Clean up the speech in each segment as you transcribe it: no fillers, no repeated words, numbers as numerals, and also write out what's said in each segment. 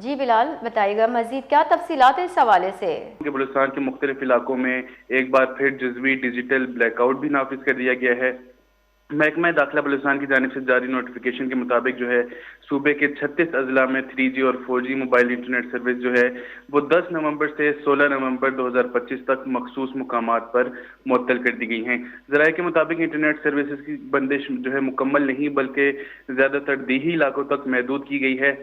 جی بلال بتائیے گا مزید کیا تفصیلات اس حوالے سے؟ کہ بلوچستان کے مختلف علاقوں میں ایک بار پھر جزوی ڈیجیٹل بلیک آؤٹ بھی نافذ کر دیا گیا ہے۔ محکمہ داخلہ بلوچستان کی جانب سے جاری نوٹیفیکیشن کے مطابق جو ہے صوبے کے 36 اضلاع میں 3G اور 4G موبائل انٹرنیٹ سروس جو ہے وہ 10 نومبر سے 16 نومبر 2025 تک مخصوص مقامات پر معطل کر دی گئی ہیں۔ ذرائع کے مطابق انٹرنیٹ سروسز کی بندش جو ہے مکمل نہیں بلکہ زیادہ تر دیہی علاقوں تک محدود کی گئی ہے۔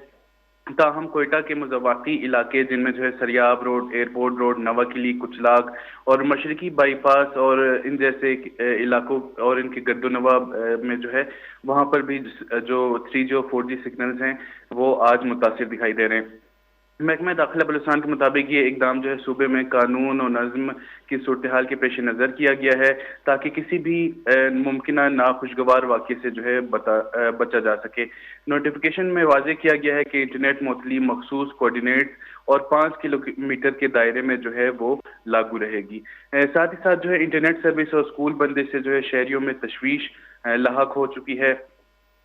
تاہم کوئٹہ کے مضافاتی علاقے جن میں جو ہے سریاب روڈ، ایئرپورٹ روڈ، نواکلی، کچلاگ اور مشرقی بائی پاس اور ان جیسے علاقوں اور ان کے گرد و نواح میں جو ہے وہاں پر بھی جو 3G اور 4G سگنلز ہیں وہ آج متاثر دکھائی دے رہے ہیں۔ محکمہ داخلہ بلوچستان کے مطابق یہ اقدام جو ہے صوبے میں قانون و نظم کی صورتحال کے پیش نظر کیا گیا ہے تاکہ کسی بھی ممکنہ ناخوشگوار واقعے سے جو ہے بچا جا سکے۔ نوٹیفیکیشن میں واضح کیا گیا ہے کہ انٹرنیٹ معطلی مخصوص کوآرڈینیٹ اور 5 کلومیٹر کے دائرے میں جو ہے وہ لاگو رہے گی۔ ساتھ ہی ساتھ جو ہے انٹرنیٹ سروس اور اسکول بندش سے جو ہے شہریوں میں تشویش لاحق ہو چکی ہے،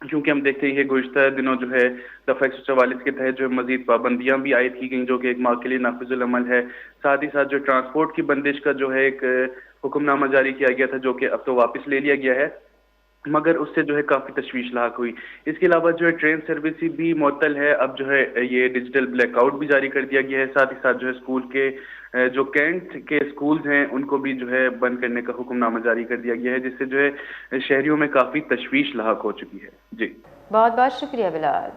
کیونکہ ہم دیکھتے ہیں کہ گزشتہ دنوں جو ہے دفعہ 144 کے تحت جو ہے مزید پابندیاں بھی عائد کی گئیں جو کہ ایک ماہ کے لیے نافذ العمل ہے۔ ساتھ ہی ساتھ جو ٹرانسپورٹ کی بندش کا جو ہے ایک حکم نامہ جاری کیا گیا تھا جو کہ اب تو واپس لے لیا گیا ہے، مگر اس سے جو ہے کافی تشویش لاحق ہوئی۔ اس کے علاوہ جو ہے ٹرین سروس بھی معطل ہے، اب جو ہے یہ ڈیجیٹل بلیک آؤٹ بھی جاری کر دیا گیا ہے۔ ساتھ ہی ساتھ جو ہے اسکول کے جو کینٹ کے اسکولز ہیں ان کو بھی جو ہے بند کرنے کا حکم نامہ جاری کر دیا گیا ہے، جس سے جو ہے شہریوں میں کافی تشویش لاحق ہو چکی ہے۔ جی بہت بہت شکریہ بلال۔